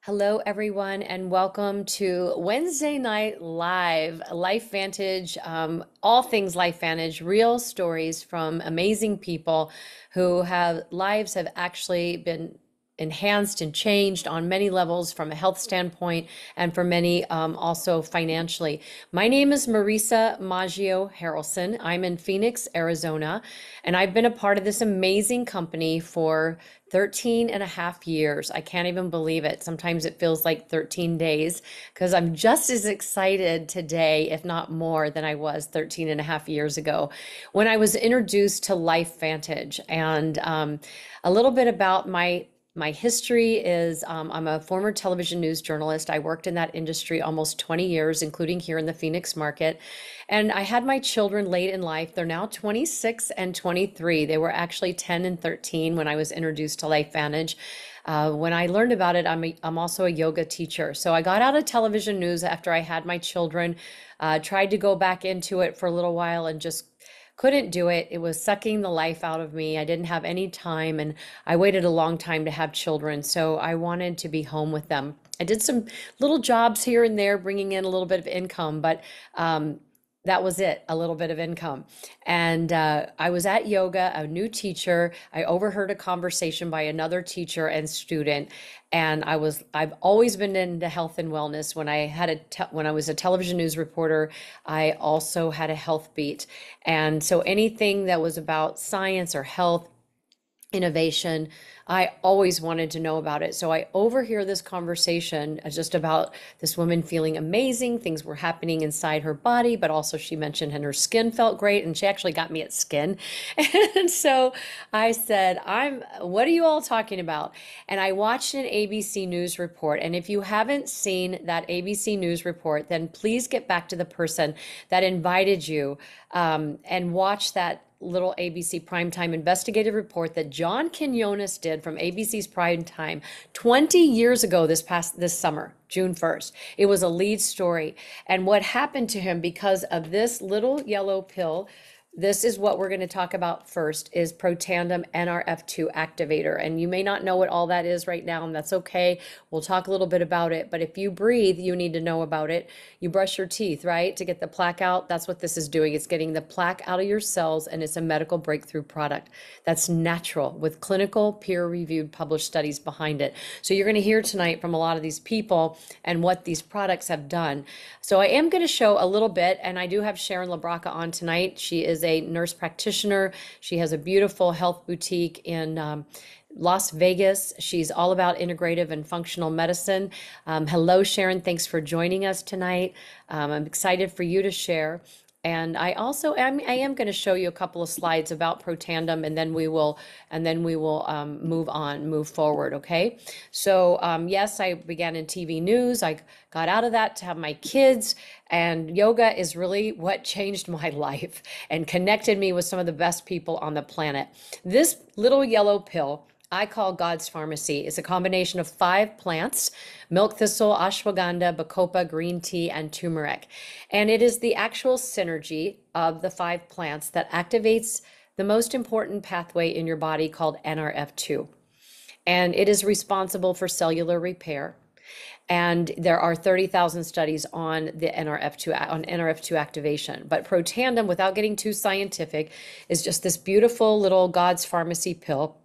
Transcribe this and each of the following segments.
Hello, everyone, and welcome to Wednesday Night Live, LifeVantage, all things LifeVantage, real stories from amazing people who have lives have actually been enhanced and changed on many levels from a health standpoint and for many also financially. My name is Marisa Maggio-Harelson. I'm in Phoenix, Arizona, and I've been a part of this amazing company for 13 and a half years. I can't even believe it. Sometimes it feels like 13 days because I'm just as excited today, if not more, than I was 13 and a half years ago when I was introduced to LifeVantage. And a little bit about my history is I'm a former television news journalist. I worked in that industry almost 20 years, including here in the Phoenix market. And I had my children late in life. They're now 26 and 23. They were actually 10 and 13 when I was introduced to LifeVantage. When I learned about it, I'm also a yoga teacher. So I got out of television news after I had my children, tried to go back into it for a little while and just couldn't do it. It was sucking the life out of me. I didn't have any time, and I waited a long time to have children. So I wanted to be home with them. I did some little jobs here and there, bringing in a little bit of income, but that was it, a little bit of income. And I was at yoga, a new teacher. I overheard a conversation by another teacher and student. And I've always been into health and wellness. When I was a television news reporter, I also had a health beat. And so anything that was about science or health, innovation. I always wanted to know about it. So I overhear this conversation just about this woman feeling amazing. Things were happening inside her body, but also she mentioned and her skin felt great. And she actually got me at skin. And so I said, what are you all talking about? And I watched an ABC News report. And if you haven't seen that ABC News report, then please get back to the person that invited you and watch that little ABC primetime investigative report that John Quinones did from ABC's primetime 20 years ago this summer, June 1st. It was a lead story. And what happened to him because of this little yellow pill, this is what we're going to talk about first is Protandim NRF2 activator. And you may not know what all that is right now, and that's okay. We'll talk a little bit about it. But if you breathe, you need to know about it. You brush your teeth, right? To get the plaque out. That's what this is doing. It's getting the plaque out of your cells, and it's a medical breakthrough product that's natural with clinical peer-reviewed published studies behind it. So you're going to hear tonight from a lot of these people and what these products have done. So I am going to show a little bit, and I do have Sharon LaBraca on tonight. She is a nurse practitioner. She has a beautiful health boutique in Las Vegas. She's all about integrative and functional medicine. Hello, Sharon. Thanks for joining us tonight. I'm excited for you to share. And I also I am going to show you a couple of slides about Protandim, and then we will move forward. Okay. So yes, I began in TV news. I got out of that to have my kids, and yoga is really what changed my life and connected me with some of the best people on the planet. This little yellow pill I call God's Pharmacy. It's a combination of 5 plants: milk thistle, ashwagandha, bacopa, green tea, and turmeric. And it is the actual synergy of the 5 plants that activates the most important pathway in your body called NRF2. And it is responsible for cellular repair. And there are 30,000 studies on the NRF2 activation. But Protandim, without getting too scientific, is just this beautiful little God's Pharmacy pill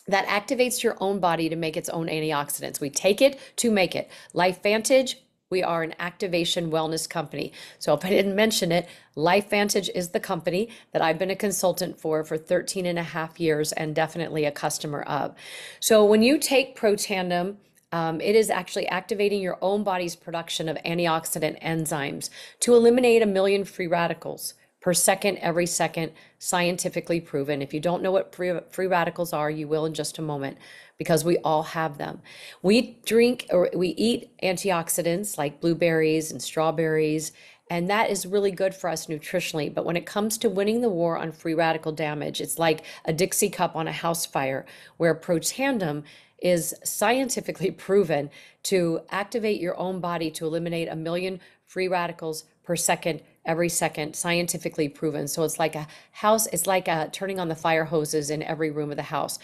that activates your own body to make its own antioxidants. We take it to make it. LifeVantage, we are an activation wellness company. So if I didn't mention it, LifeVantage is the company that I've been a consultant for 13 and a half years and definitely a customer of. So when you take Protandim, it is actually activating your own body's production of antioxidant enzymes to eliminate 1 million free radicals per second, every second, scientifically proven. If you don't know what free radicals are, you will in just a moment, because we all have them. We drink or we eat antioxidants like blueberries and strawberries, and that is really good for us nutritionally. But when it comes to winning the war on free radical damage, it's like a Dixie cup on a house fire, where Protandim is scientifically proven to activate your own body to eliminate 1 million free radicals per second every second, scientifically proven. So it's like a house, it's like turning on the fire hoses in every room of the house.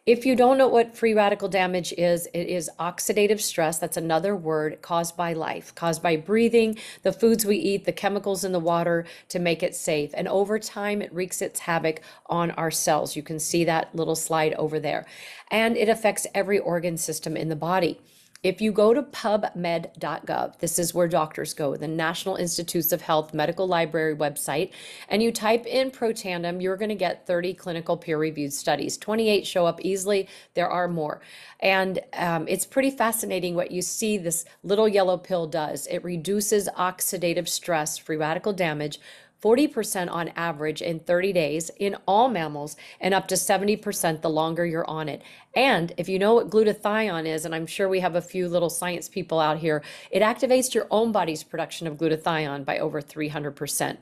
If you don't know what free radical damage is, it is oxidative stress. That's another word caused by life, caused by breathing, the foods we eat, the chemicals in the water to make it safe. And over time, it wreaks its havoc on our cells. You can see that little slide over there. And it affects every organ system in the body. If you go to pubmed.gov, this is where doctors go, the National Institutes of Health Medical Library website, and you type in Protandim, you're going to get 30 clinical peer-reviewed studies. 28 show up easily. There are more. And it's pretty fascinating what you see this little yellow pill does. It reduces oxidative stress, free radical damage, 40% on average in 30 days in all mammals, and up to 70% the longer you're on it. And if you know what glutathione is, and I'm sure we have a few little science people out here, it activates your own body's production of glutathione by over 300%.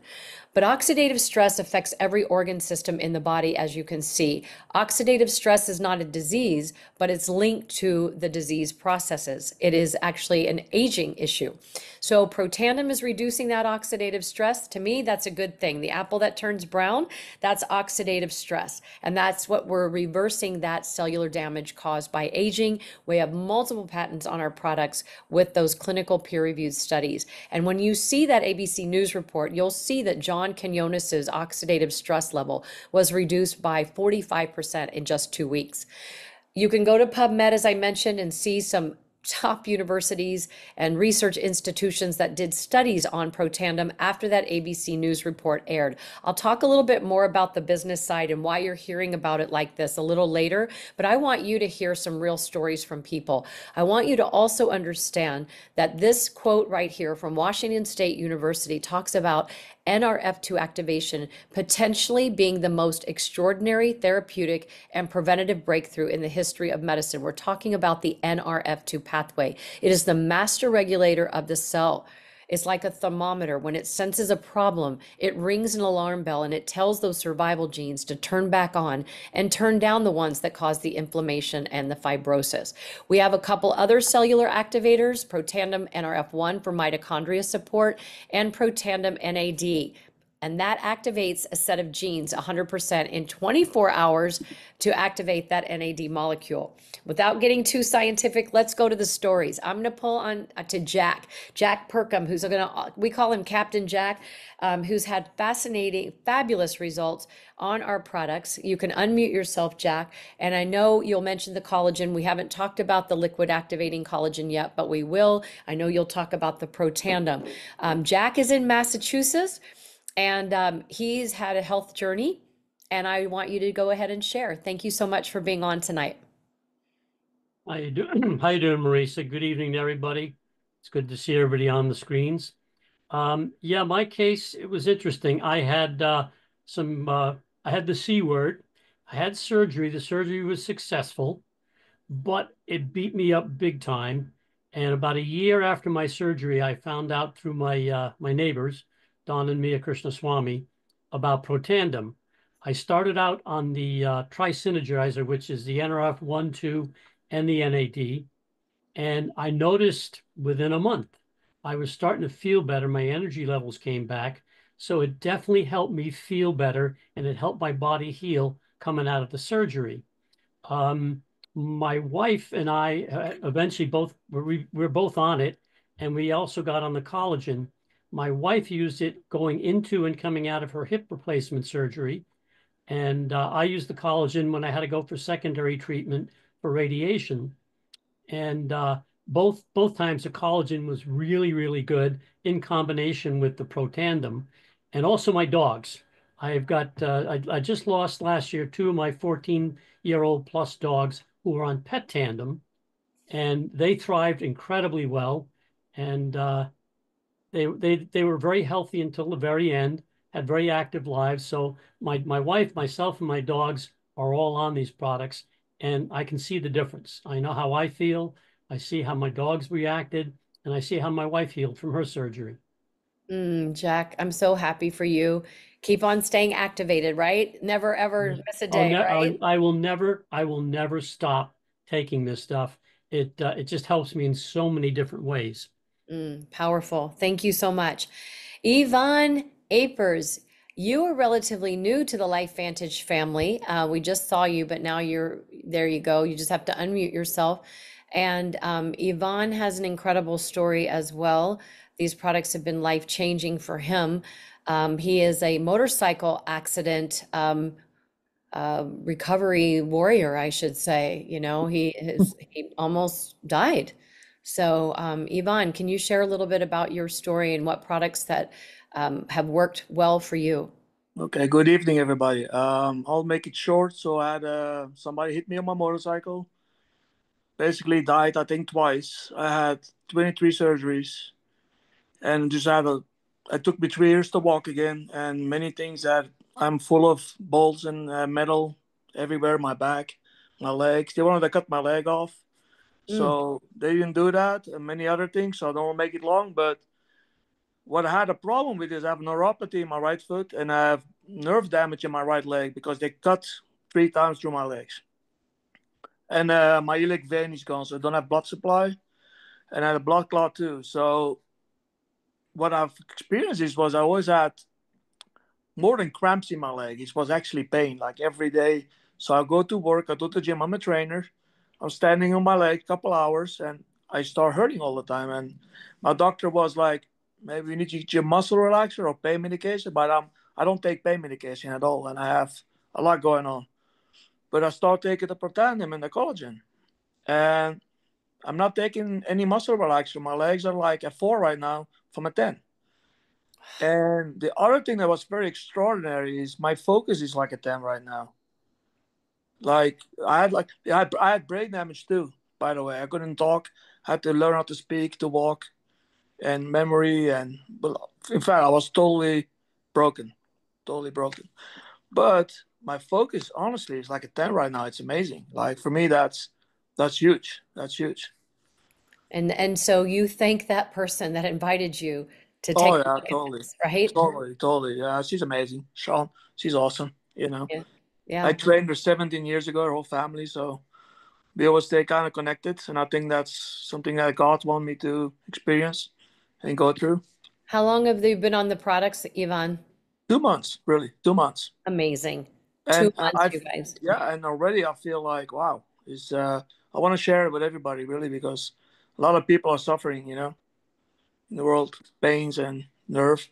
But oxidative stress affects every organ system in the body, as you can see. Oxidative stress is not a disease, but it's linked to the disease processes. It is actually an aging issue. So Protandim is reducing that oxidative stress. To me, that's a good thing. The apple that turns brown, that's oxidative stress. And that's what we're reversing, that cellular damage caused by aging. We have multiple patents on our products with those clinical peer-reviewed studies. And when you see that ABC News report, you'll see that John Quinones's oxidative stress level was reduced by 45% in just 2 weeks. You can go to PubMed, as I mentioned, and see some top universities and research institutions that did studies on Protandim after that ABC News report aired. I'll talk a little bit more about the business side and why you're hearing about it like this a little later, but I want you to hear some real stories from people. I want you to also understand that this quote right here from Washington State University talks about NRF2 activation potentially being the most extraordinary therapeutic and preventative breakthrough in the history of medicine. We're talking about the NRF2 pathway. It is the master regulator of the cell. It's like a thermometer. When it senses a problem, it rings an alarm bell and it tells those survival genes to turn back on and turn down the ones that cause the inflammation and the fibrosis. We have a couple other cellular activators, Protandim NRF1 for mitochondria support and Protandim NAD. And that activates a set of genes 100% in 24 hours to activate that NAD molecule. Without getting too scientific, let's go to the stories. I'm going to pull on to Jack Perkham, who's going to, we call him Captain Jack, who's had fascinating, fabulous results on our products. You can unmute yourself, Jack. And I know you'll mention the collagen. We haven't talked about the liquid activating collagen yet, but we will. I know you'll talk about the Protandim. Jack is in Massachusetts. And he's had a health journey, and I want you to go ahead and share. Thank you so much for being on tonight. How you doing? How you doing, Marisa? Good evening to everybody. It's good to see everybody on the screens. Yeah, my case, it was interesting. I had I had the C word. I had surgery. The surgery was successful, but it beat me up big time. And about a year after my surgery, I found out through my neighbors, Don and Mia Krishnaswamy, about Protandim. I started out on the trisynergizer, which is the NRF1, 2, and the NAD. And I noticed within a month, I was starting to feel better. My energy levels came back. So it definitely helped me feel better, and it helped my body heal coming out of the surgery. My wife and I eventually we're both on it, and we also got on the collagen. My wife used it going into and coming out of her hip replacement surgery, and I used the collagen when I had to go for secondary treatment for radiation. And both times the collagen was really, really good in combination with the Protandim, and also my dogs. I've got I just lost last year 2 of my 14-year-old plus dogs who were on pet tandem, and they thrived incredibly well, and they were very healthy until the very end, had very active lives. So my wife, myself, and my dogs are all on these products, and I can see the difference. I know how I feel. I see how my dogs reacted, and I see how my wife healed from her surgery. Jack, I'm so happy for you. Keep on staying activated, right? Never ever miss a day, right? I will never stop taking this stuff. It just helps me in so many different ways. Powerful. Thank you so much. Yvonne, Apers, you are relatively new to the LifeVantage family. We just saw you, but now there you go. You just have to unmute yourself. And Yvonne has an incredible story as well. These products have been life-changing for him. He is a motorcycle accident recovery warrior, I should say. He almost died. So, Yvonne, can you share a little bit about your story and what products that have worked well for you? Okay, good evening, everybody. I'll make it short. So I had somebody hit me on my motorcycle. Basically, died I think twice. I had 23 surgeries, and just had a. It took me 3 years to walk again, and many things that I'm full of bolts and metal everywhere. My back, my legs. They wanted to cut my leg off, Mm. so they didn't do that, and many other things. So I don't want to make it long, but what I had a problem with is I have neuropathy in my right foot and I have nerve damage in my right leg because they cut 3 times through my legs. And my iliac vein is gone, so I don't have blood supply. And I had a blood clot too. So what I've experienced was I always had more than cramps in my leg. It was actually pain, like every day. So I go to work, I go to the gym, I'm a trainer. I'm standing on my leg a couple hours and I start hurting all the time. And my doctor was like, maybe you need to get your muscle relaxer or pain medication, but I don't take pain medication at all. And I have a lot going on. But I start taking the protandim and the collagen. And I'm not taking any muscle relaxer. My legs are like a 4 right now from a 10. And the other thing that was very extraordinary is my focus is like a 10 right now. I had brain damage too, by the way. I couldn't talk. I had to learn how to speak, to walk, and memory. And in fact, I was broken, totally broken. But my focus, honestly, is like a 10 right now. It's amazing. Like for me, that's huge. That's huge. And so you thank that person that invited you to take Oh a yeah, look at totally, this, right? totally, totally. Yeah, she's amazing. Sean, she's awesome. Yeah. I Yeah. trained her 17 years ago, her whole family. So we always stay kind of connected, and I think that's something that God wanted me to experience and go through. How long have they been on the products, Yvonne? 2 months, really, 2 months, Amazing. Two and months, you guys. yeah, and already I feel like wow, is I want to share it with everybody really because a lot of people are suffering, in the world, pains and nerve.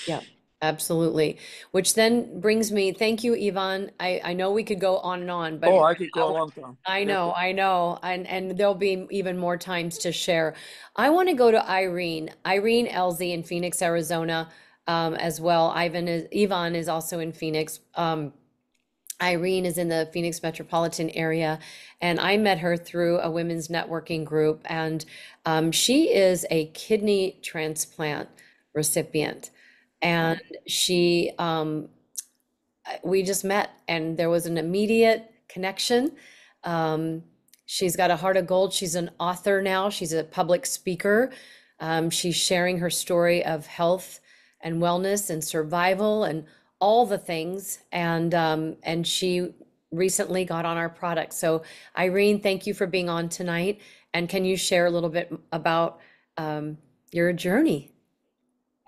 Yeah, absolutely. Which then brings me, thank you, Yvonne. I know we could go on and on, but Oh, I could go a long time. Definitely. I know, and there'll be even more times to share. I want to go to Irene Elzy in Phoenix, Arizona, as well. Yvonne is also in Phoenix. Irene is in the Phoenix metropolitan area, and I met her through a women's networking group, and she is a kidney transplant recipient, and she we just met and there was an immediate connection. Um, she's got a heart of gold. She's an author now. She's a public speaker. She's sharing her story of health and wellness and survival and all the things. And she recently got on our product. So Irene, thank you for being on tonight. And can you share a little bit about your journey?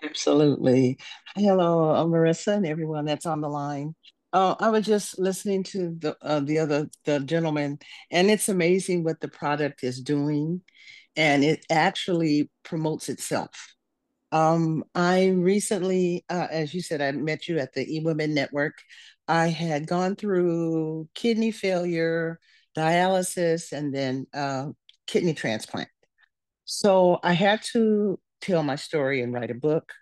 Absolutely. Hello, Marissa, and everyone that's on the line. I was just listening to the gentleman, and it's amazing what the product is doing, and it actually promotes itself. I recently, as you said, I met you at the eWomen Network. I had gone through kidney failure, dialysis, and then kidney transplant. So I had to tell my story and write a book.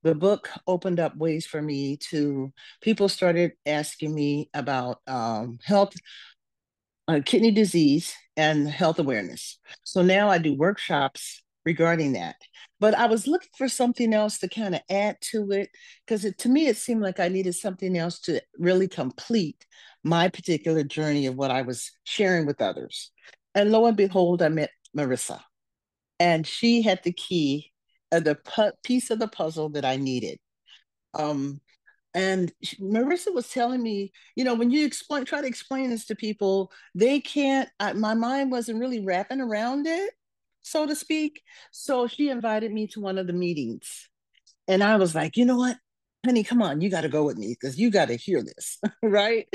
The book opened up ways for me to, people started asking me about health, kidney disease, and health awareness. So now I do workshops regarding that. But I was looking for something else to kind of add to it because to me, it seemed like I needed something else to really complete my particular journey of what I was sharing with others. And lo and behold, I met Marissa, and she had the key, piece of the puzzle that I needed. Um, and Marissa was telling me, when you try to explain this to people, they can't. My mind wasn't really wrapping around it, so to speak. So she invited me to one of the meetings, and I was like, you know what? honey, come on, you got to go with me because you got to hear this, right?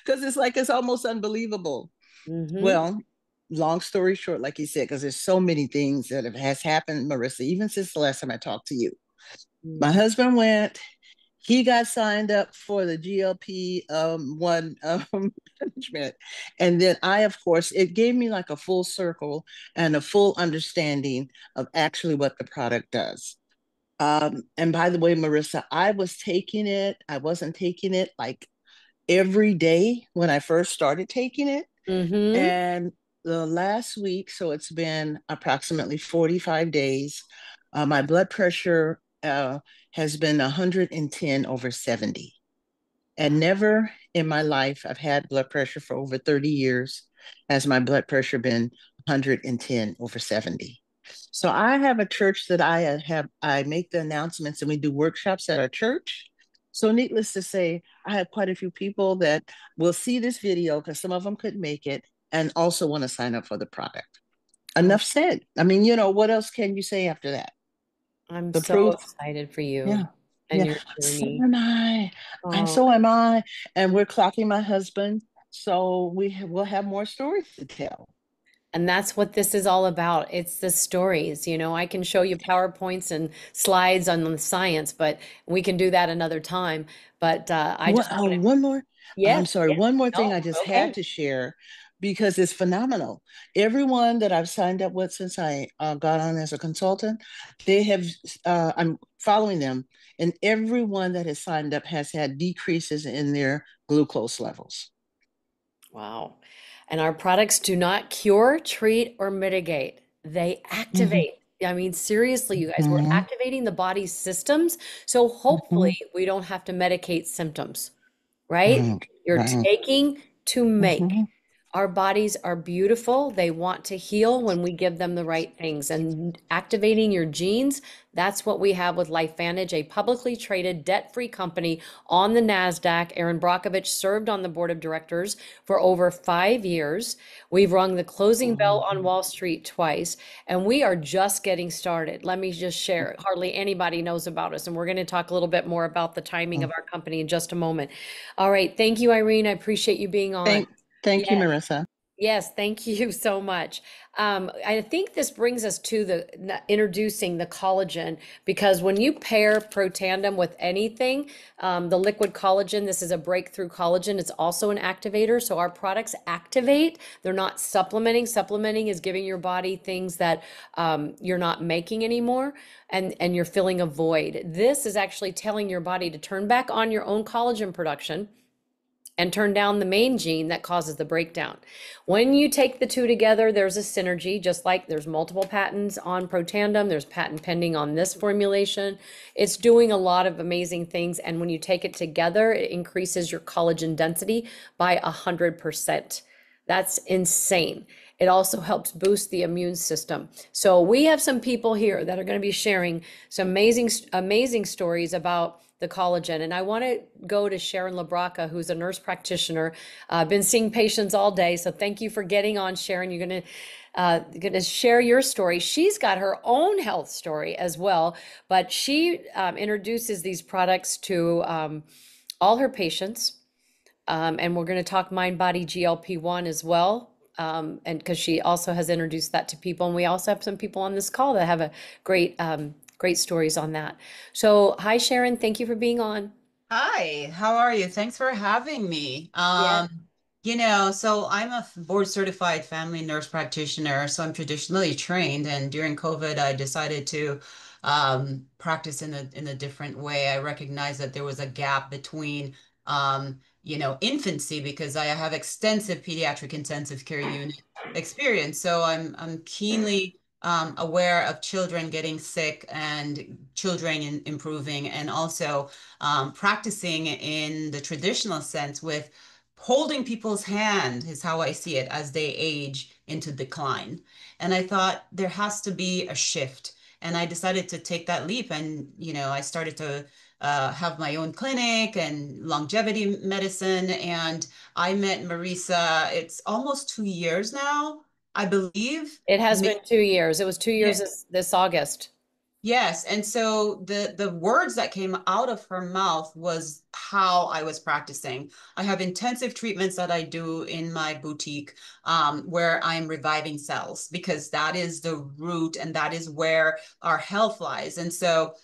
Because it's like, it's almost unbelievable. Mm-hmm. Well, long story short, like you said, because there's so many things that has happened, Marissa, even since the last time I talked to you. My Mm-hmm. husband went, he got signed up for the GLP one management. And then I, of course, it gave me like a full circle and a full understanding of actually what the product does. And by the way, Marissa, I wasn't taking it like every day when I first started taking it. Mm-hmm. And the last week, so it's been approximately 45 days, my blood pressure has been 110 over 70. And never in my life, I've had blood pressure for over 30 years, has my blood pressure been 110 over 70. So I have a church that I make the announcements and we do workshops at our church. So needless to say, I have quite a few people that will see this video because some of them couldn't make it and also want to sign up for the product. Oh, Enough said. I mean, what else can you say after that? I'm The so proof. excited for you Yeah. and Yeah. your So journey. am I. And Oh, so am I. And we're clocking my husband. So we'll have more stories to tell. and that's what this is all about. It's the stories. I can show you PowerPoints and slides on the science, but we can do that another time. But I What, just wanted, one more, I'm yes, sorry, yes, one more thing no, I just okay. had to share because it's phenomenal. Everyone that I've signed up with since I got on as a consultant, I'm following them, and everyone that has signed up has had decreases in their glucose levels. Wow. And our products do not cure, treat, or mitigate. They Mhm, activate. I mean, seriously, you guys, we're mhm, activating the body's systems. So mhm, hopefully we don't have to medicate symptoms, right? mhm, You're right. taking to make. Mhm, Our bodies are beautiful. They want to heal when we give them the right things. And activating your genes, that's what we have with LifeVantage, a publicly traded, debt-free company on the NASDAQ. Aaron Brockovich served on the board of directors for over 5 years. We've rung the closing bell on mhm, Wall Street twice, and we are just getting started. Let me just share. Hardly anybody knows about us, and we're going to talk a little bit more about the timing of mhm. our company in just a moment. All right. Thank you, Irene. I appreciate you being on. Thank, thank you, Yes. Marissa. Yes, thank you so much. I think this brings us to introducing the collagen because when you pair Protandim with anything, the liquid collagen, this is a breakthrough collagen. It's also an activator. So our products activate. They're not supplementing. Supplementing is giving your body things that you're not making anymore, and you're filling a void. This is actually telling your body to turn back on your own collagen production and turn down the main gene that causes the breakdown. When you take the two together, there's a synergy, just like there's multiple patents on Protandim, there's patent pending on this formulation. It's doing a lot of amazing things. And when you take it together, it increases your collagen density by 100%. That's insane. It also helps boost the immune system. So we have some people here that are going to be sharing some amazing stories about the collagen. And I want to go to Sharon LaBraca, who's a nurse practitioner. I've been seeing patients all day. So thank you for getting on, Sharon. You're going to share your story. She's got her own health story as well, but she introduces these products to all her patients. And we're going to talk mind body GLP-1 as well. And because she also has introduced that to people. And we also have some people on this call that have a great stories on that. So hi, Sharon. Thank you for being on. Hi, how are you? Thanks for having me. Yeah. So I'm a board certified family nurse practitioner, so I'm traditionally trained, and during COVID, I decided to practice in a different way. I recognized that there was a gap between infancy because I have extensive pediatric intensive care unit experience. So I'm keenly aware of children getting sick and children improving, and also practicing in the traditional sense with holding people's hand is how I see it as they age into decline. And I thought there has to be a shift. And I decided to take that leap. And, I started to have my own clinic and longevity medicine. And I met Marisa, it's almost 2 years now, I believe. It has been 2 years. It was 2 years Yeah. this August. Yes, and so the words that came out of her mouth was how I was practicing. I have intensive treatments that I do in my boutique, where I'm reviving cells because that is the root and that is where our health lies. And so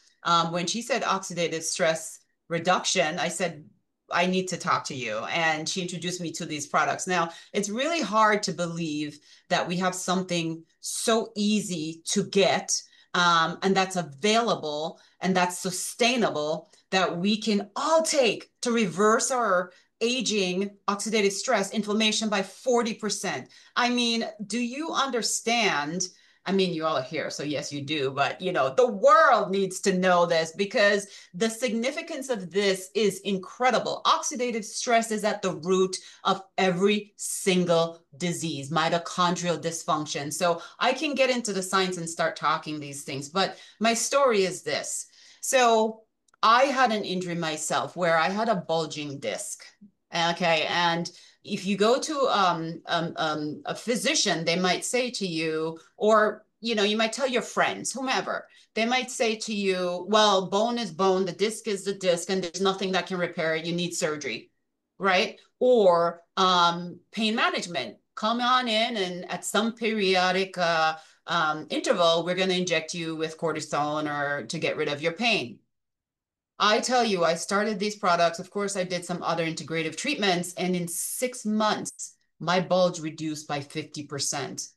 when she said oxidative stress reduction, I said, I need to talk to you. And she introduced me to these products. Now, it's really hard to believe that we have something so easy to get, and that's available and that's sustainable that we can all take to reverse our aging, oxidative stress, inflammation by 40%. I mean, do you understand? I mean, you all are here, so yes, you do, but you know, the world needs to know this because the significance of this is incredible. Oxidative stress is at the root of every single disease, mitochondrial dysfunction. So I can get into the science and start talking these things, but my story is this. So I had an injury myself where I had a bulging disc. Okay. And if you go to a physician, they might say to you, or you know, you might tell your friends, whomever, they might say to you, well, bone is bone, the disc is the disc, and there's nothing that can repair it. You need surgery, right? Or pain management. Come on in, and at some periodic interval, we're going to inject you with cortisone or to get rid of your pain. I tell you, I started these products. Of course, I did some other integrative treatments, and in 6 months, my bulge reduced by 50%.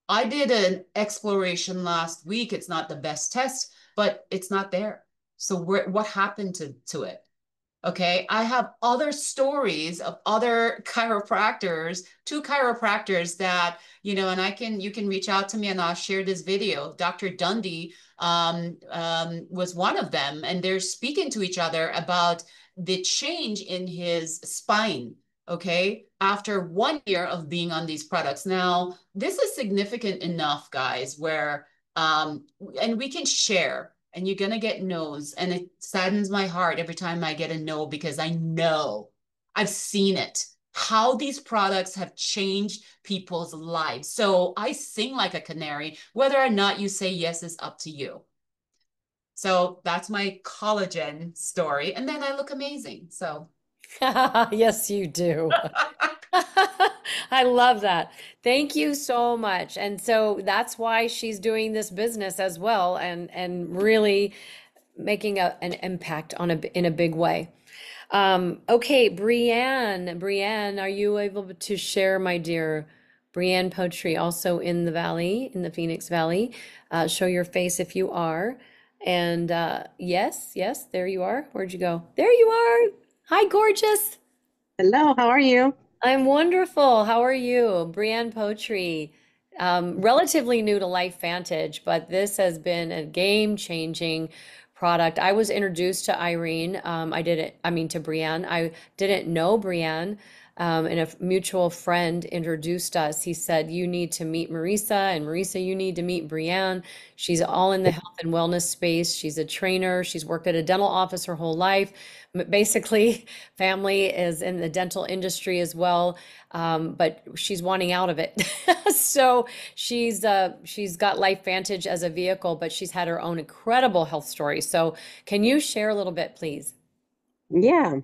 I did an exploration last week. It's not the best test, but it's not there. So what happened to it? Okay. I have other stories of other chiropractors, two chiropractors that, you know, and you can reach out to me and I'll share this video. Dr. Dundee was one of them, and they're speaking to each other about the change in his spine. Okay. After 1 year of being on these products. Now, this is significant enough, guys, where, and we can share and you're going to get no's. And it saddens my heart every time I get a no because I know I've seen it, how these products have changed people's lives. So I sing like a canary. Whether or not you say yes is up to you. So that's my collagen story. And then I look amazing. So Yes, you do. I love that. Thank you so much. And so that's why she's doing this business as well and really making an impact in a big way. Okay, Brienne, are you able to share, my dear? Brienne Poetry, also in the Valley, in the Phoenix Valley. Show your face if you are. And yes, yes, there you are. Where'd you go? There you are. Hi, gorgeous. Hello, how are you? I'm wonderful. How are you? Brienne Poetry, relatively new to LifeVantage, but this has been a game-changing product. I was introduced to Irene. I mean to Brienne. I didn't know Brienne, and a mutual friend introduced us. He said, "You need to meet Marisa, and Marisa, you need to meet Brienne. She's all in the health and wellness space. She's a trainer. She's worked at a dental office her whole life. Basically, family is in the dental industry as well, but she's wanting out of it. So she's got LifeVantage as a vehicle, but she's had her own incredible health story. So can you share a little bit, please? Yeah.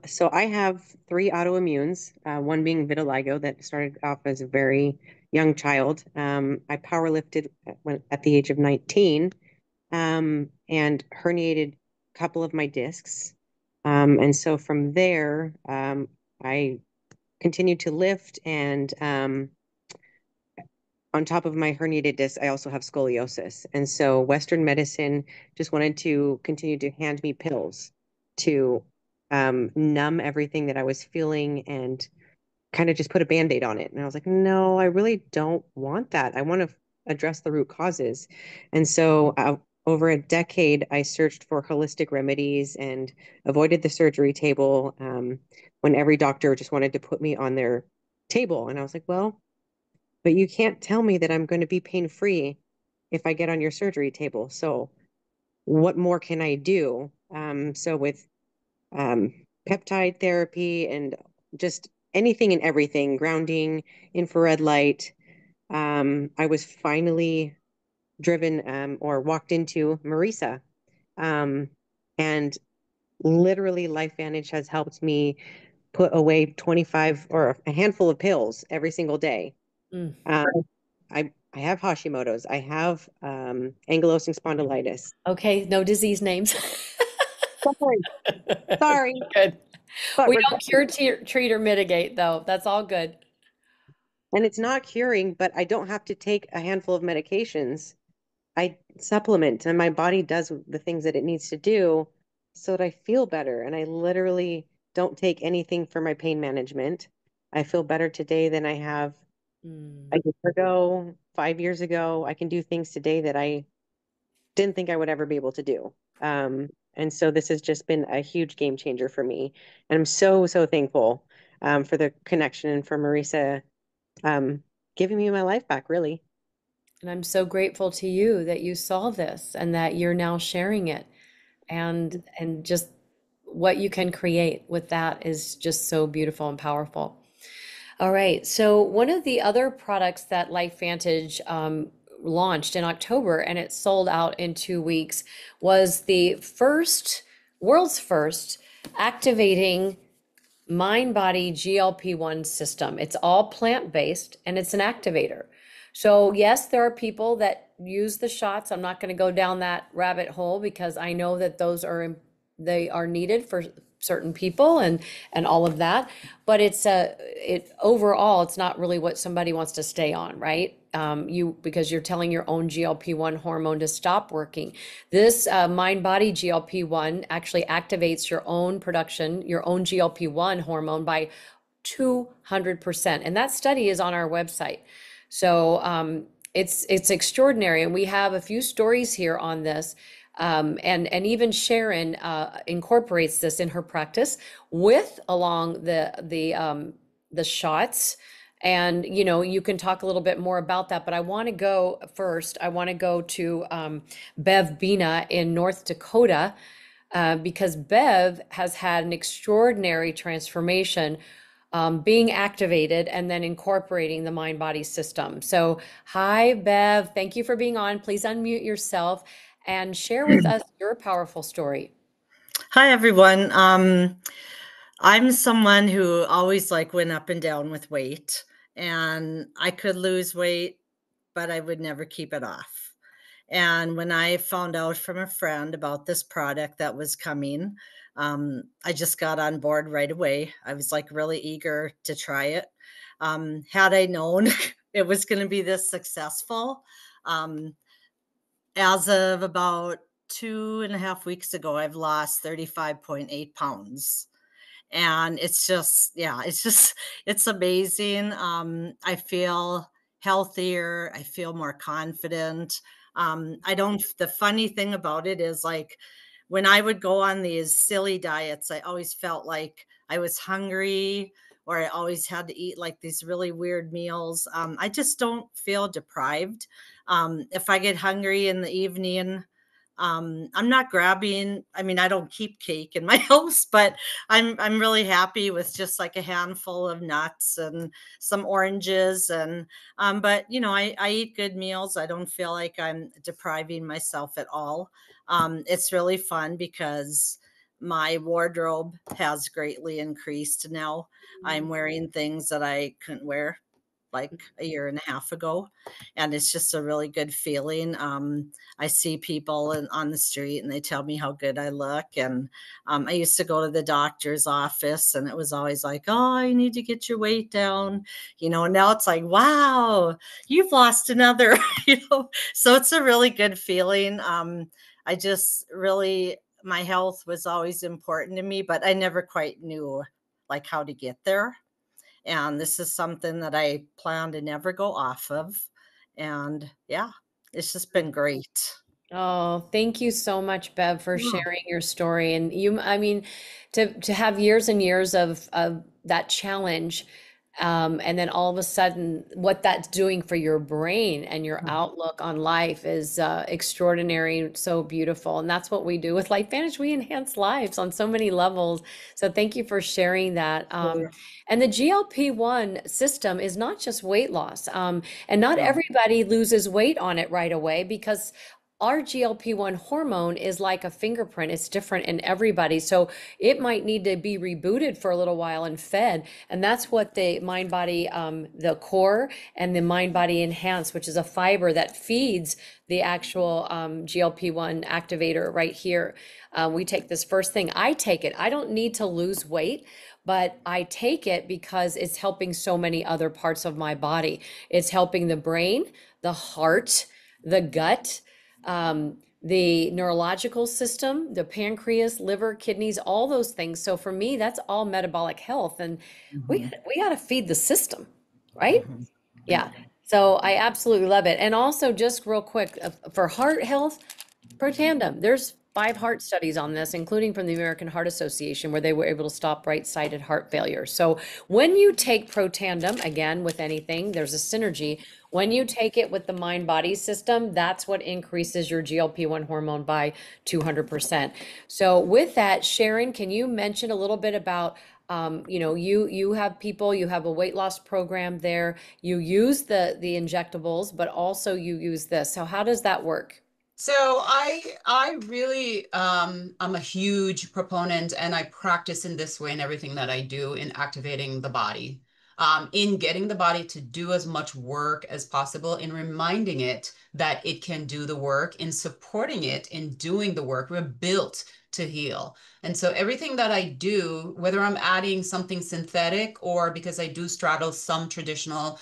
So I have three autoimmunes, one being vitiligo that started off as a very young child. I powerlifted at the age of 19, and herniated a couple of my discs. And so from there, I continued to lift, and on top of my herniated disc, I also have scoliosis. And so Western medicine just wanted to continue to hand me pills to numb everything that I was feeling and kind of just put a Band-Aid on it. And I was like, no, I really don't want that. I want to address the root causes. And so over a decade, I searched for holistic remedies and avoided the surgery table, when every doctor just wanted to put me on their table. And I was like, well, but you can't tell me that I'm going to be pain-free if I get on your surgery table. So what more can I do? So with peptide therapy and just anything and everything, grounding, infrared light, I was finally driven or walked into Marisa. And literally LifeVantage has helped me put away 25 or a handful of pills every single day. Mm. I have Hashimoto's. I have ankylosing spondylitis. Okay, no disease names. Sorry. Good. But We don't cure, treat, or mitigate, though. That's all good. and it's not curing, but I don't have to take a handful of medications. I supplement and my body does the things that it needs to do so that I feel better. And I literally don't take anything for my pain management. I feel better today than I have a year ago, 5 years ago. I can do things today that I didn't think I would ever be able to do. And so this has just been a huge game changer for me. And I'm so, so thankful for the connection and for Marisa giving me my life back, really. And I'm so grateful to you that you saw this and that you're now sharing it. And just what you can create with that is just so beautiful and powerful. All right. So one of the other products that LifeVantage launched in October and it sold out in 2 weeks was the world's first activating mind body GLP-1 system. It's all plant-based and it's an activator. So yes, there are people that use the shots. I'm not going to go down that rabbit hole because I know that they are needed for certain people and all of that. But overall, it's not really what somebody wants to stay on, right? Because you're telling your own GLP-1 hormone to stop working. This mind-body GLP-1 actually activates your own production, your own GLP-1 hormone by 200%. And that study is on our website. So it's extraordinary. And we have a few stories here on this. And even Sharon incorporates this in her practice along the shots. And you can talk a little bit more about that, but I want to go to Bev Bina in North Dakota because Bev has had an extraordinary transformation being activated and then incorporating the mind body system. So hi, Bev. Thank you for being on. Please unmute yourself and share with us your powerful story. Hi, everyone. I'm someone who always went up and down with weight, and I could lose weight, but I would never keep it off. And when I found out from a friend about this product that was coming, I just got on board right away. I was really eager to try it. Had I known it was going to be this successful, as of about 2.5 weeks ago, I've lost 35.8 pounds. And it's just, yeah, it's amazing. I feel healthier. I feel more confident. The funny thing about it is when I would go on these silly diets, I always felt like I was hungry or I always had to eat these really weird meals. I just don't feel deprived. If I get hungry in the evening, I'm not grabbing, I don't keep cake in my house, but I'm really happy with just a handful of nuts and some oranges and but I eat good meals. I don't feel like I'm depriving myself at all. It's really fun because my wardrobe has greatly increased now. I'm wearing things that I couldn't wear a year and a half ago, and it's just a really good feeling. I see people on the street and they tell me how good I look, and I used to go to the doctor's office and it was always oh, you need to get your weight down, now it's wow, you've lost another. So it's a really good feeling. I just really, my health was always important to me, but I never quite knew how to get there. And this is something that I plan to never go off of. And yeah, it's just been great. Oh, thank you so much, Bev, for Yeah. sharing your story. And to have years and years of that challenge And then all of a sudden, what that's doing for your brain and your outlook on life is extraordinary and so beautiful. And that's what we do with LifeVantage. We enhance lives on so many levels. So thank you for sharing that. And the GLP-1 system is not just weight loss. And not everybody loses weight on it right away, because our GLP-1 hormone is like a fingerprint. It's different in everybody. So it might need to be rebooted for a little while and fed. And that's what the mind body, the core and the mind body enhance, which is a fiber that feeds the actual GLP-1 activator right here. We take this first thing. I take it. I don't need to lose weight, but I take it because it's helping so many other parts of my body. It's helping the brain, the heart, the gut, the neurological system, the pancreas, liver, kidneys, all those things. So for me, that's all metabolic health. And we got to feed the system, right? Yeah. So I absolutely love it. And also, just real quick, for heart health, Protandim, there's 5 heart studies on this, including from the American Heart Association, where they were able to stop right-sided heart failure. So when you take Protandim, again, with anything, there's a synergy. When you take it with the mind-body system, that's what increases your GLP-1 hormone by 200%. So with that, Sharon, can you mention a little bit about, you have people, you have a weight loss program there, you use the injectables, but also you use this. So how does that work? So I really I'm a huge proponent, and I practice in this way in everything that I do in activating the body, in getting the body to do as much work as possible, in reminding it that it can do the work, in supporting it in doing the work. We're built to heal. And so everything that I do, whether I'm adding something synthetic or because I do straddle some traditional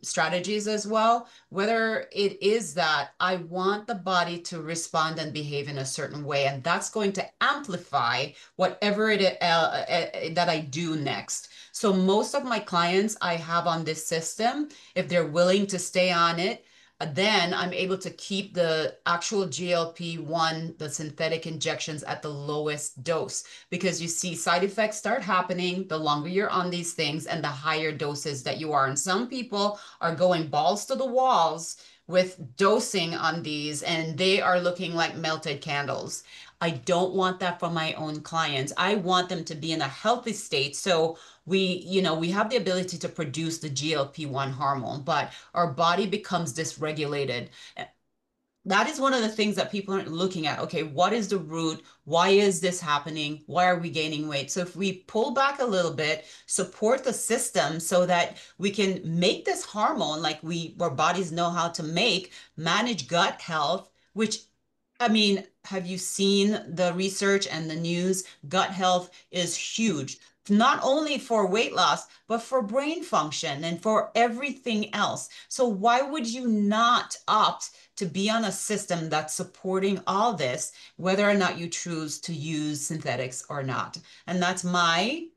strategies as well, whether it is that I want the body to respond and behave in a certain way, and that's going to amplify whatever that I do next. So most of my clients I have on this system, if they're willing to stay on it, then I'm able to keep the actual GLP-1, the synthetic injections, at the lowest dose, because you see side effects start happening the longer you're on these things and the higher doses that you are. And some people are going balls to the walls with dosing on these, and they are looking like melted candles. I don't want that for my own clients. I want them to be in a healthy state. So we have the ability to produce the GLP-1 hormone, but our body becomes dysregulated. That is one of the things that people aren't looking at. Okay, what is the root? Why is this happening? Why are we gaining weight? So if we pull back a little bit, support the system so that we can make this hormone like our bodies know how to make, manage gut health, which, I mean, have you seen the research and the news? Gut health is huge, not only for weight loss, but for brain function and for everything else. So why would you not opt to be on a system that's supporting all this, whether or not you choose to use synthetics or not? And that's my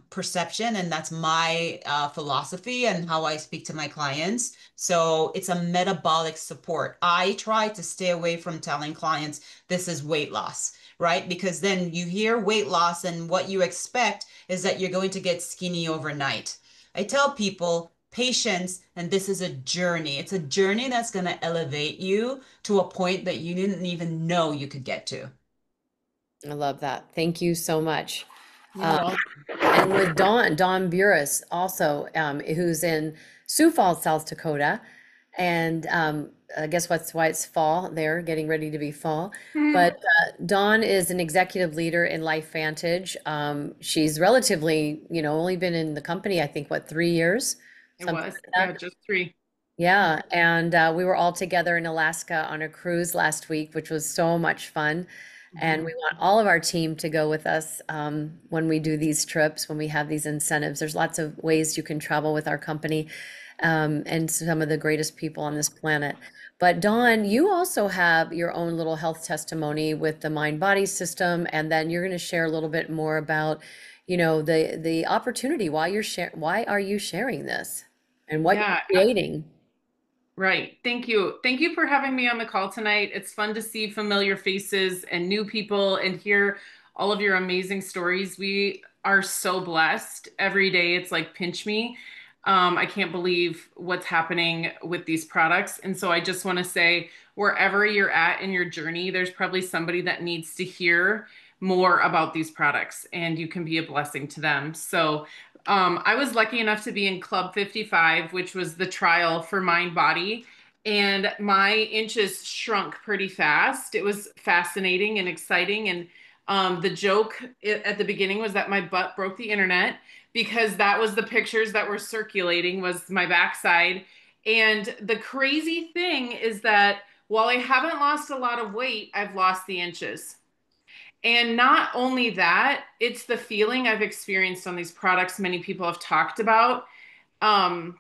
perception, and that's my philosophy and how I speak to my clients. So it's a metabolic support. I try to stay away from telling clients this is weight loss, right? Because then you hear weight loss and what you expect is that you're going to get skinny overnight. I tell people patience, and this is a journey. It's a journey that's going to elevate you to a point that you didn't even know you could get to. I love that. Thank you so much. And with Dawn Burris also, who's in Sioux Falls, South Dakota. And I guess that's why it's fall there, getting ready to be fall. But Dawn is an executive leader in LifeVantage. She's relatively, only been in the company, I think, 3 years? It Something was, like that. yeah, just 3. Yeah, and we were all together in Alaska on a cruise last week, which was so much fun. And we want all of our team to go with us when we do these trips, when we have these incentives. There's lots of ways you can travel with our company and some of the greatest people on this planet. But Dawn, you also have your own little health testimony with the mind-body system, and then you're going to share a little bit more about, the opportunity. Why are you sharing this, and what Yeah, you're creating? right. Thank you. Thank you for having me on the call tonight. It's fun to see familiar faces and new people and hear all of your amazing stories. We are so blessed. Every day it's like pinch me. I can't believe what's happening with these products. And so I just want to say, wherever you're at in your journey, there's probably somebody that needs to hear more about these products, and you can be a blessing to them. So I was lucky enough to be in Club 55, which was the trial for Mind Body, and my inches shrunk pretty fast. It was fascinating and exciting. And the joke at the beginning was that my butt broke the internet, because that was the pictures that were circulating, was my backside. And the crazy thing is that while I haven't lost a lot of weight, I've lost the inches. And not only that, it's the feeling I've experienced on these products many people have talked about. Um,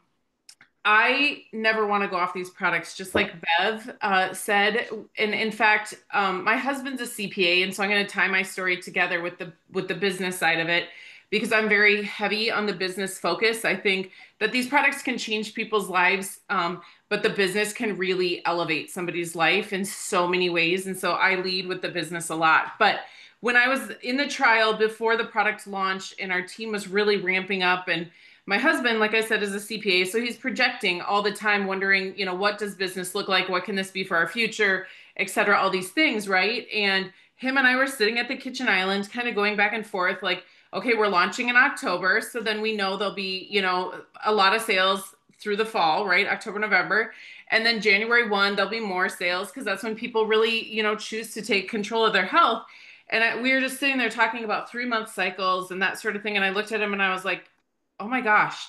I never want to go off these products, just like Bev said. And in fact, my husband's a CPA, and so I'm going to tie my story together with the business side of it, because I'm very heavy on the business focus. I think that these products can change people's lives, but the business can really elevate somebody's life in so many ways. And so I lead with the business a lot. But when I was in the trial before the product launch, and our team was really ramping up, and my husband, like I said, is a CPA, so he's projecting all the time, wondering, what does business look like? What can this be for our future, et cetera, all these things, right? And him and I were sitting at the kitchen island, kind of going back and forth, like, okay, we're launching in October, so then we know there'll be, a lot of sales through the fall, right? October, November. And then January 1, there'll be more sales, because that's when people really, choose to take control of their health. And we were just sitting there talking about 3-month cycles and that sort of thing. And I looked at him and I was like, oh my gosh,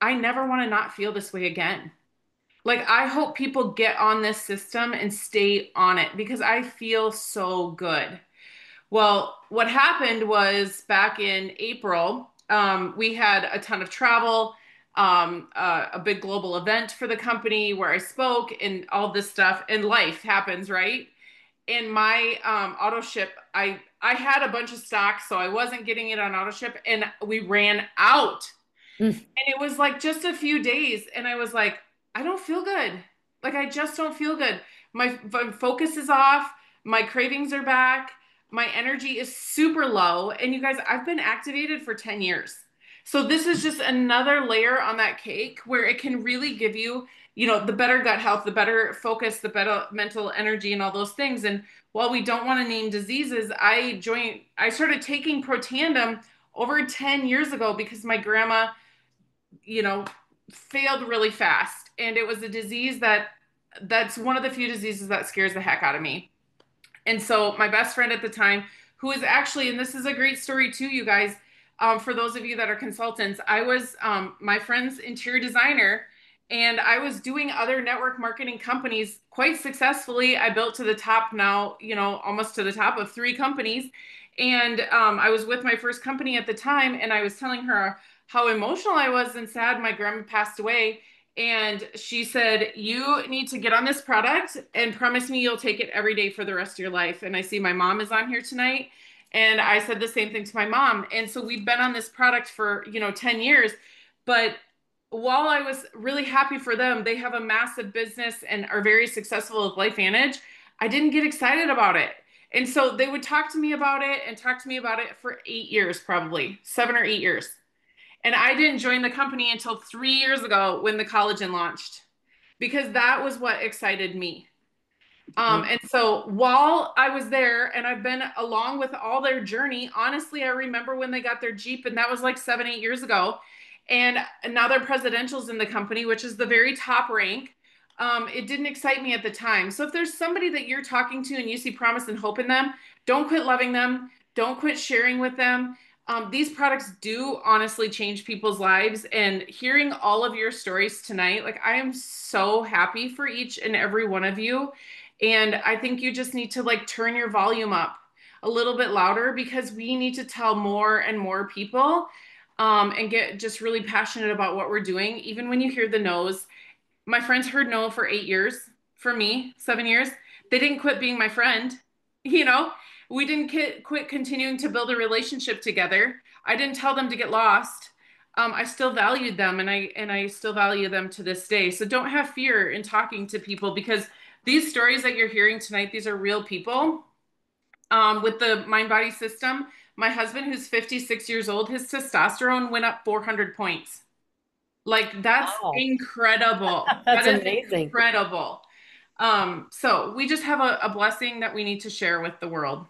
I never want to not feel this way again. Like, I hope people get on this system and stay on it, because I feel so good. Well, what happened was back in April, we had a ton of travel, a big global event for the company where I spoke and all this stuff, and life happens, right? And my auto ship, I had a bunch of stock, so I wasn't getting it on auto ship, and we ran out. Mm. And it was like just a few days, and I was like, I don't feel good. Like, I just don't feel good. My focus is off. My cravings are back. My energy is super low. And you guys, I've been activated for 10 years. So this is just another layer on that cake, where it can really give you, the better gut health, the better focus, the better mental energy, and all those things. And while we don't want to name diseases, I started taking Protandim over 10 years ago, because my grandma, failed really fast. And it was a disease that's one of the few diseases that scares the heck out of me. And so my best friend at the time, who is actually, and this is a great story too, you guys, for those of you that are consultants, I was my friend's interior designer, and I was doing other network marketing companies quite successfully. I built to the top now, almost to the top of 3 companies. And I was with my first company at the time, and I was telling her how emotional I was and sad my grandma passed away. And she said, you need to get on this product and promise me you'll take it every day for the rest of your life. And I see my mom is on here tonight. And I said the same thing to my mom. And so we've been on this product for, 10 years. But while I was really happy for them, they have a massive business and are very successful with LifeVantage. I didn't get excited about it. And so they would talk to me about it and talk to me about it for 8 years, probably 7 or 8 years. And I didn't join the company until 3 years ago, when the collagen launched, because that was what excited me. And so while I was there, and I've been along with all their journey, honestly, I remember when they got their Jeep, and that was like 7, 8 years ago. And now they're presidentials in the company, which is the very top rank. It didn't excite me at the time. So if there's somebody that you're talking to and you see promise and hope in them, don't quit loving them. Don't quit sharing with them. These products do honestly change people's lives. And hearing all of your stories tonight, like, I am so happy for each and every one of you. And I think you just need to turn your volume up a little bit louder, because we need to tell more and more people, and get just really passionate about what we're doing. Even when you hear the no's, my friends heard no for 8 years. For me, 7 years. They didn't quit being my friend. We didn't quit continuing to build a relationship together. I didn't tell them to get lost. I still valued them, and I still value them to this day. So don't have fear in talking to people, because these stories that you're hearing tonight, these are real people with the mind body system My husband, who's 56 years old, his testosterone went up 400 points. Like, that's Wow. incredible. That's That is amazing. incredible. So we just have a blessing that we need to share with the world.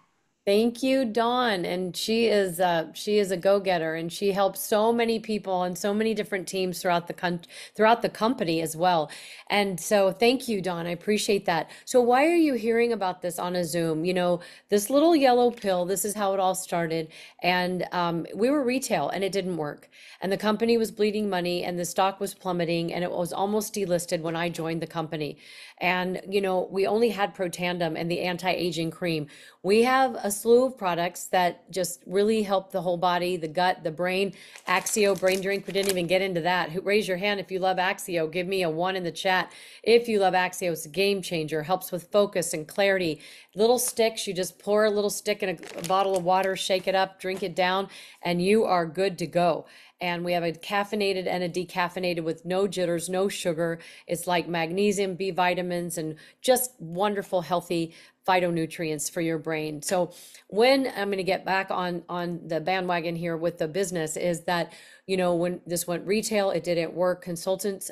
Thank you, Dawn. And she is a go-getter, and she helps so many people on so many different teams throughout the company as well. And so thank you, Dawn. I appreciate that. So why are you hearing about this on a Zoom? You know, this little yellow pill, this is how it all started. And we were retail and it didn't work. And the company was bleeding money and the stock was plummeting and it was almost delisted when I joined the company. And, you know, we only had Protandim and the anti-aging cream. We have a slew of products that just really help the whole body, the gut, the brain. Axio brain drink, we didn't even get into that. Raise your hand if you love Axio. Give me a 1 in the chat. If you love Axio, it's a game changer, helps with focus and clarity. Little sticks, you just pour a little stick in a bottle of water, shake it up, drink it down, and you are good to go. And we have a caffeinated and a decaffeinated with no jitters, no sugar. It's like magnesium, B vitamins, and just wonderful, healthy phytonutrients for your brain. So when I'm going to get back on the bandwagon here with the business is that, you know, when this went retail, it didn't work. Consultants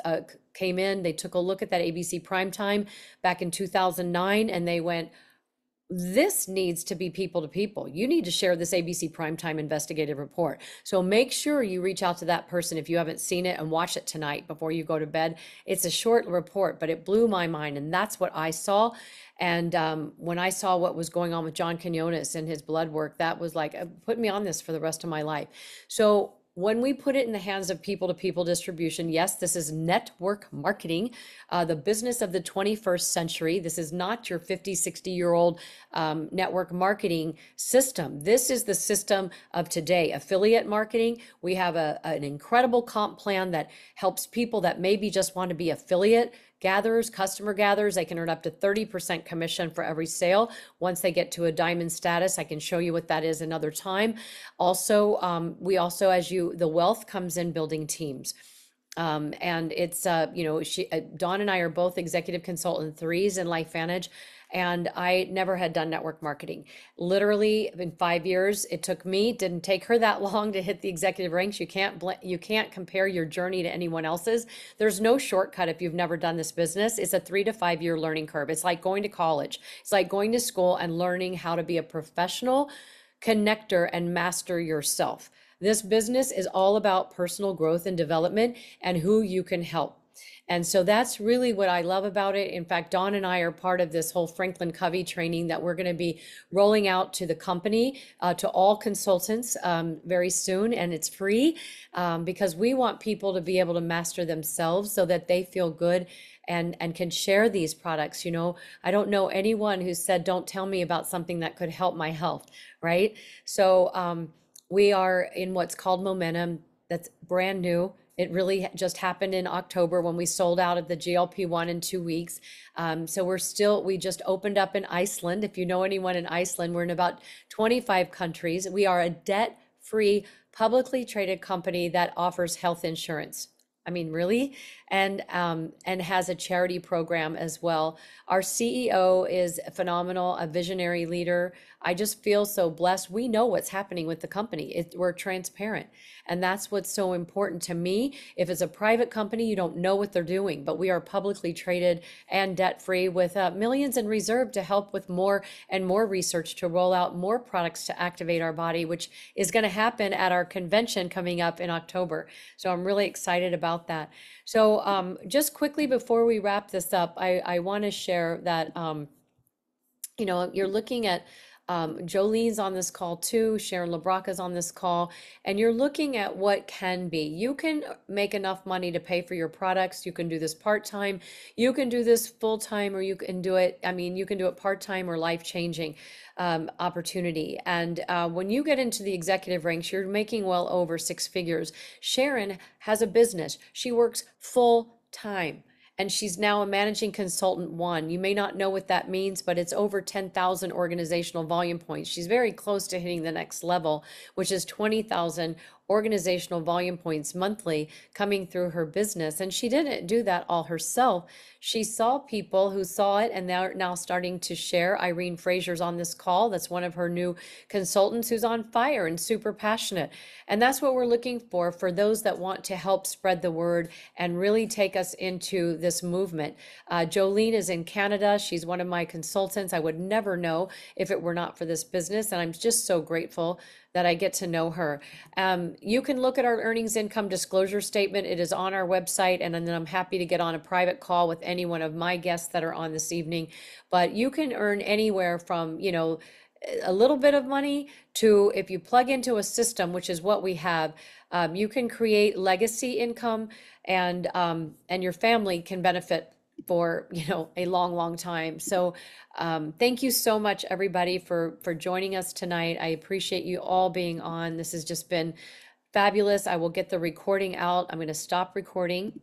came in, they took a look at that ABC Primetime back in 2009, and they went, this needs to be people to people. You need to share this ABC Primetime investigative report. So make sure you reach out to that person if you haven't seen it and watch it tonight before you go to bed. It's a short report, but it blew my mind. And that's what I saw. And when I saw what was going on with John Quinones and his blood work, that was like, put me on this for the rest of my life. So when we put it in the hands of people to people distribution, yes, this is network marketing, the business of the 21st century. This is not your 50, 60-year-old network marketing system. This is the system of today. Affiliate marketing. We have an incredible comp plan that helps people that maybe just want to be affiliate gatherers, customer gatherers. They can earn up to 30% commission for every sale. Once they get to a diamond status, I can show you what that is another time. Also, we also, the wealth comes in building teams. And it's, you know, Dawn and I are both executive consultant 3s in LifeVantage. And I never had done network marketing. Literally in 5 years, it took me, didn't take her that long to hit the executive ranks. You can't compare your journey to anyone else's. There's no shortcut if you've never done this business. It's a 3 to 5 year learning curve. It's like going to college. It's like going to school and learning how to be a professional connector and master yourself. This business is all about personal growth and development and who you can help. And so that's really what I love about it. In fact, Dawn and I are part of this whole Franklin Covey training that we're going to be rolling out to the company, to all consultants very soon. And it's free because we want people to be able to master themselves so that they feel good and can share these products. You know, I don't know anyone who said, don't tell me about something that could help my health, right? So we are in what's called Momentum. That's brand new. It really just happened in October when we sold out of the GLP-1 in 2 weeks. So we just opened up in Iceland. If you know anyone in Iceland, we're in about 25 countries. We are a debt-free, publicly traded company that offers health insurance. I mean, really? And has a charity program as well. Our CEO is phenomenal, a visionary leader. I just feel so blessed. We know what's happening with the company. We're transparent. And that's what's so important to me. If it's a private company, you don't know what they're doing, but we are publicly traded and debt-free with millions in reserve to help with more and more research to roll out more products to activate our body, which is going to happen at our convention coming up in October. So I'm really excited about that. So just quickly before we wrap this up, I want to share that, you know, you're looking at Jolene's on this call too, Sharon LaBraca's on this call, and you're looking at what can be. You can make enough money to pay for your products. You can do this part-time, you can do this full-time, or you can do it, I mean, you can do it part-time or life-changing opportunity. And when you get into the executive ranks, you're making well over 6 figures. Sharon has a business. She works full-time. And she's now a managing consultant 1. You may not know what that means, but it's over 10,000 organizational volume points. She's very close to hitting the next level, which is 20,000 organizational volume points monthly coming through her business. And she didn't do that all herself. She saw people who saw it, and they're now starting to share. Irene Fraser's on this call. That's one of her new consultants who's on fire and super passionate. And that's what we're looking for those that want to help spread the word and really take us into this movement. Jolene is in Canada. She's one of my consultants. I would never know if it were not for this business. And I'm just so grateful that I get to know her. You can look at our earnings income disclosure statement. It is on our website. And then I'm happy to get on a private call with any one of my guests that are on this evening. But you can earn anywhere from, you know, a little bit of money to, if you plug into a system, which is what we have, you can create legacy income, and your family can benefit for, you know, a long time. So thank you so much, everybody, for joining us tonight. I appreciate you all being on. This has just been fabulous. I will get the recording out. I'm going to stop recording.